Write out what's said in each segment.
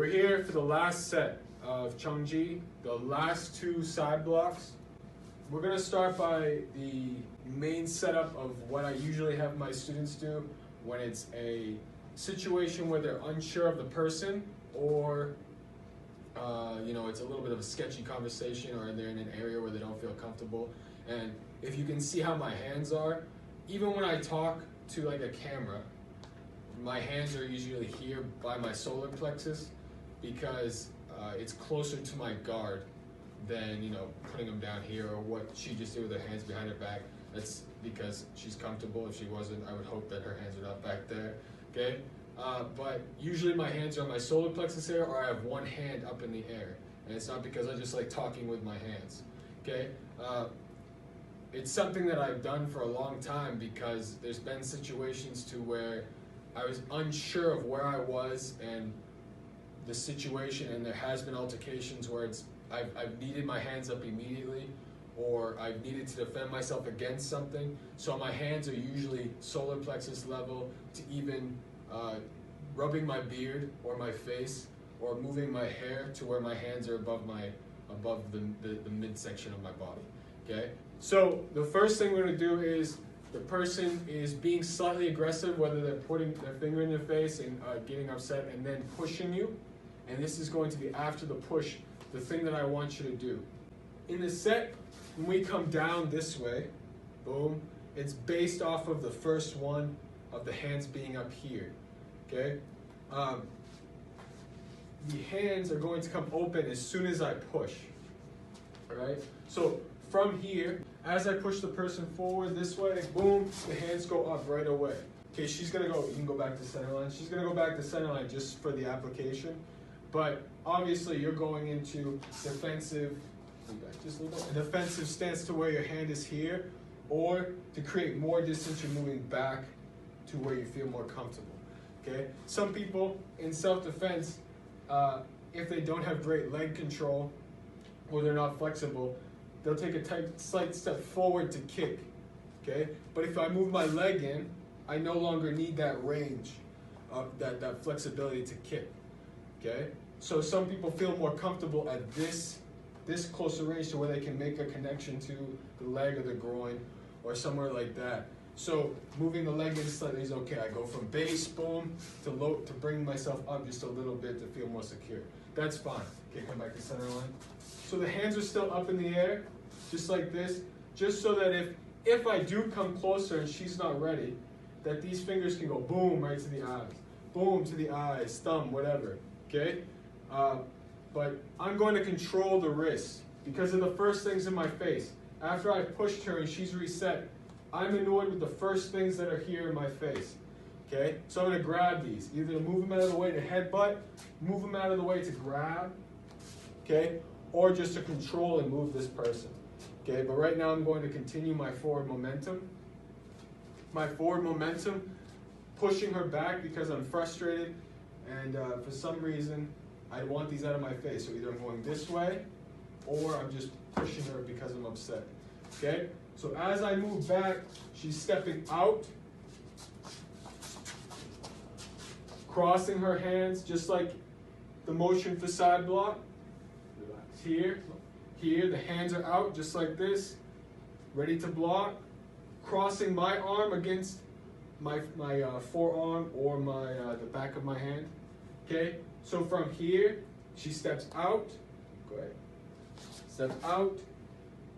we're here for the last set of Chon-Ji, the last two side blocks. We're gonna start by the main setup of what I usually have my students do when it's a situation where they're unsure of the person, or it's a little bit of a sketchy conversation, or they're in an area where they don't feel comfortable. And if you can see how my hands are, even when I talk to like a camera, my hands are usually here by my solar plexus, because it's closer to my guard than putting them down here, or what she just did with her hands behind her back. That's because she's comfortable. If she wasn't, I would hope that her hands are not back there. Okay, but usually my hands are on my solar plexus here, or I have one hand up in the air, and it's not because I just like talking with my hands. Okay, it's something that I've done for a long time, because there's been situations to where I was unsure of where I was and the situation, and there has been altercations where I've needed my hands up immediately, or I've needed to defend myself against something. So my hands are usually solar plexus level, to even rubbing my beard or my face, or moving my hair to where my hands are above the midsection of my body. Okay, so the first thing we're going to do is, the person is being slightly aggressive, whether they're putting their finger in your face and getting upset and then pushing you. And this is going to be after the push, the thing that I want you to do. In the set, when we come down this way, boom, it's based off of the first one of the hands being up here, okay? The hands are going to come open as soon as I push, all right? So from here, as I push the person forward this way, boom, the hands go up right away. Okay, she's gonna go, you can go back to center line. She's gonna go back to center line just for the application. But obviously you're going into defensive, a defensive stance to where your hand is here, or to create more distance, you're moving back to where you feel more comfortable. Okay, some people in self-defense, if they don't have great leg control, or they're not flexible, they'll take a slight step forward to kick, okay? But if I move my leg in, I no longer need that range, that flexibility to kick, okay? So some people feel more comfortable at this closer range, to where they can make a connection to the leg or the groin, or somewhere like that. So moving the leg in slightly is okay. I go from base, boom, to low, to bring myself up just a little bit to feel more secure. That's fine. Okay, come back to center line. So the hands are still up in the air, just like this, just so that if I do come closer and she's not ready, that these fingers can go boom right to the eyes, boom to the eyes, thumb, whatever, okay? But I'm going to control the wrists because of the first things in my face. After I've pushed her and she's reset, I'm annoyed with the first things that are here in my face, okay? So I'm going to grab these, either to move them out of the way to headbutt, move them out of the way to grab, okay? Or just to control and move this person, okay? But right now I'm going to continue my forward momentum. My forward momentum, pushing her back because I'm frustrated, and for some reason I want these out of my face. So either I'm going this way, or I'm just pushing her because I'm upset, okay? So as I move back, she's stepping out, crossing her hands, just like the motion for side block. Here, the hands are out just like this, ready to block, crossing my arm against my forearm, or the back of my hand. Okay, so from here, she steps out, go ahead, steps out.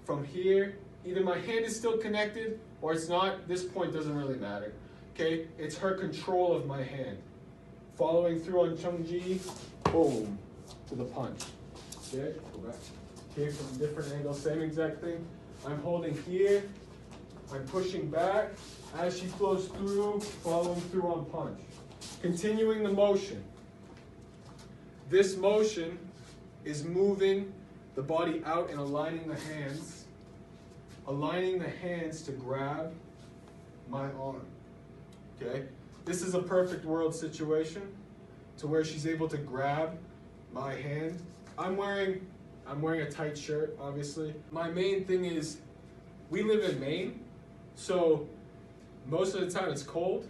From here, either my hand is still connected or it's not. This point doesn't really matter. Okay, it's her control of my hand. Following through on Chon-Ji, boom, to the punch. Okay, go back. Okay, from a different angle, same exact thing. I'm holding here, I'm pushing back. As she flows through, following through on punch. Continuing the motion. This motion is moving the body out and aligning the hands to grab my arm, okay? This is a perfect world situation to where she's able to grab my hand. I'm wearing a tight shirt, obviously. My main thing is, we live in Maine, so most of the time it's cold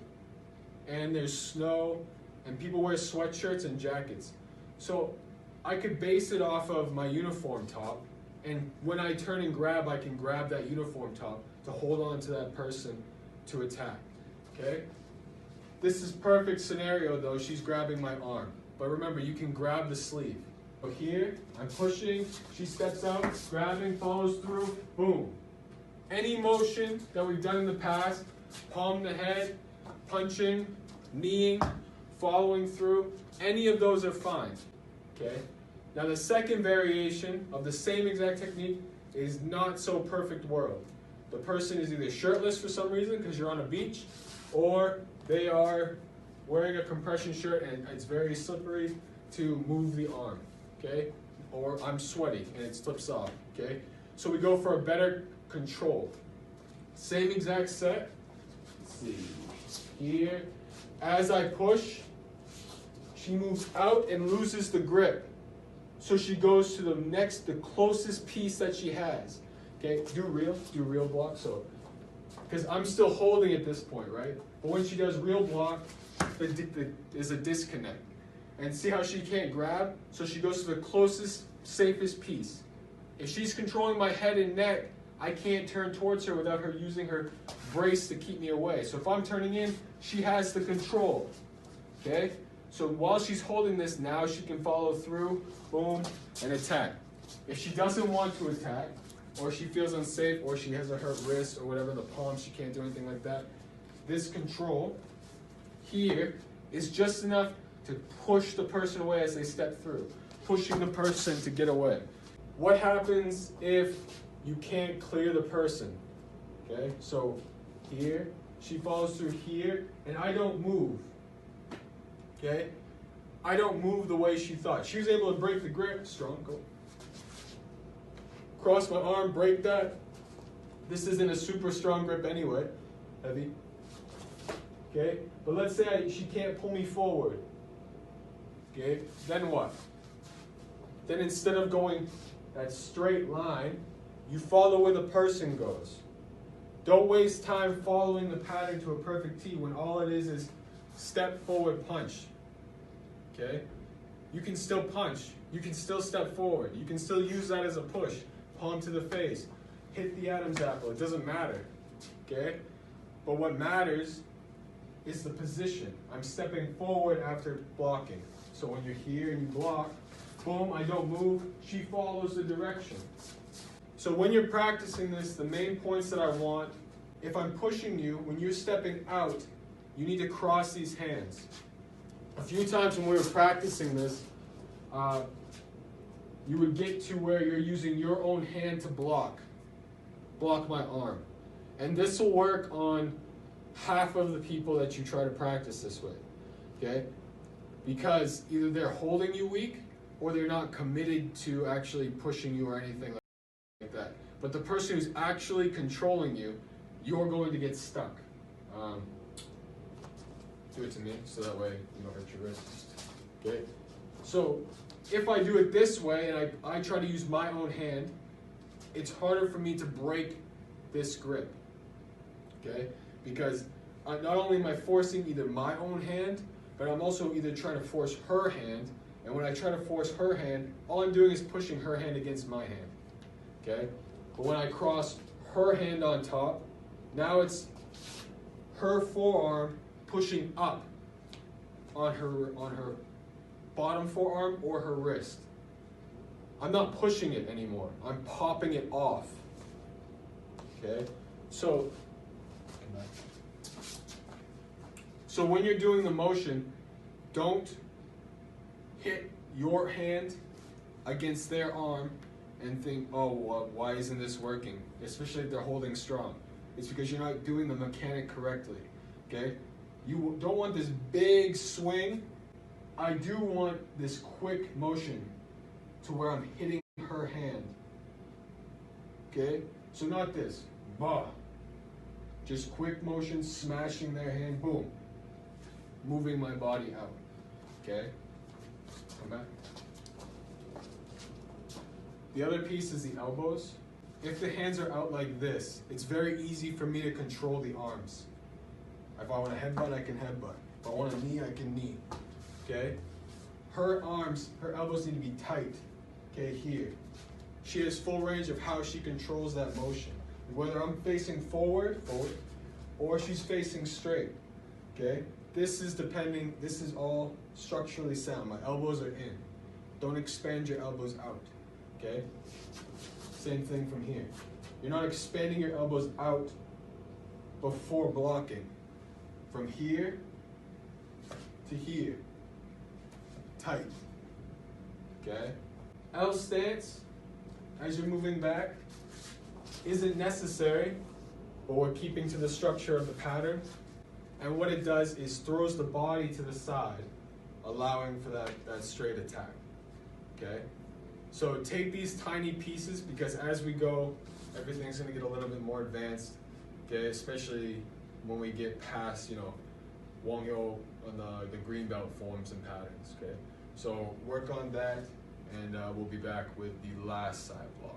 and there's snow and people wear sweatshirts and jackets. So I could base it off of my uniform top, and when I turn and grab, I can grab that uniform top to hold on to that person to attack, okay? This is perfect scenario though, she's grabbing my arm. But remember, you can grab the sleeve. So here, I'm pushing, she steps out, grabbing, follows through, boom. Any motion that we've done in the past, palm the head, punching, kneeing, following through, any of those are fine, okay? Now the second variation of the same exact technique is not so perfect world. The person is either shirtless for some reason because you're on a beach, or they are wearing a compression shirt and it's very slippery to move the arm, okay? Or I'm sweaty and it slips off, okay? So we go for a better control. Same exact set. Let's see. Here, as I push, she moves out and loses the grip. So she goes to the closest piece that she has. Okay, do real block. So, because I'm still holding at this point, right? But when she does real block, there's a disconnect. And see how she can't grab? So she goes to the closest, safest piece. If she's controlling my head and neck, I can't turn towards her without her using her brace to keep me away. So if I'm turning in, she has the control. Okay? So while she's holding this, now she can follow through, boom, and attack. If she doesn't want to attack, or she feels unsafe, or she has a hurt wrist, or whatever, the palm, she can't do anything like that, this control here is just enough to push the person away as they step through, pushing the person to get away. What happens if you can't clear the person? Okay, so here, she follows through here, and I don't move. Okay, I don't move the way she thought. She was able to break the grip, strong, go. Cross my arm, break that. This isn't a super strong grip anyway, heavy. Okay, but let's say she can't pull me forward. Okay, then what? Then instead of going that straight line, you follow where the person goes. Don't waste time following the pattern to a perfect T when all it is step forward, punch. Okay? You can still punch. You can still step forward. You can still use that as a push. Palm to the face. Hit the Adam's apple. It doesn't matter. Okay? But what matters is the position. I'm stepping forward after blocking. So when you're here and you block, boom, I don't move. She follows the direction. So when you're practicing this, the main points that I want, if I'm pushing you, when you're stepping out, you need to cross these hands. A few times when we were practicing this, you would get to where you're using your own hand to block my arm. And this will work on half of the people that you try to practice this with, okay? Because either they're holding you weak or they're not committed to actually pushing you or anything like that. But the person who's actually controlling you, you're going to get stuck. Do it to me so that way you don't hurt your wrist. Okay? So if I do it this way and I try to use my own hand, it's harder for me to break this grip. Okay? Because not only am I forcing either my own hand, but I'm also either trying to force her hand, and when I try to force her hand, all I'm doing is pushing her hand against my hand. Okay? But when I cross her hand on top, now it's her forearm pushing up on her bottom forearm or her wrist. I'm not pushing it anymore. I'm popping it off. Okay? So when you're doing the motion, don't hit your hand against their arm and think, oh, why isn't this working? Especially if they're holding strong. It's because you're not doing the mechanic correctly. Okay? You don't want this big swing. I do want this quick motion to where I'm hitting her hand. Okay? So not this. Bah. Just quick motion, smashing their hand, boom. Moving my body out. Okay? Come back. The other piece is the elbows. If the hands are out like this, it's very easy for me to control the arms. If I want to headbutt, I can headbutt. If I want to knee, I can knee. Okay? her arms, her elbows need to be tight, okay, here. She has full range of how she controls that motion. Whether I'm facing forward, or she's facing straight, okay? This is all structurally sound. My elbows are in. Don't expand your elbows out, okay? Same thing from here. You're not expanding your elbows out before blocking. From here to here, tight, okay? L stance, as you're moving back, isn't necessary, but we're keeping to the structure of the pattern. And what it does is throws the body to the side, allowing for that straight attack, okay? So take these tiny pieces, because as we go, everything's gonna get a little bit more advanced, okay? Especially when we get past, Wong Yo on the green belt forms and patterns, okay? So work on that, and we'll be back with the last side block.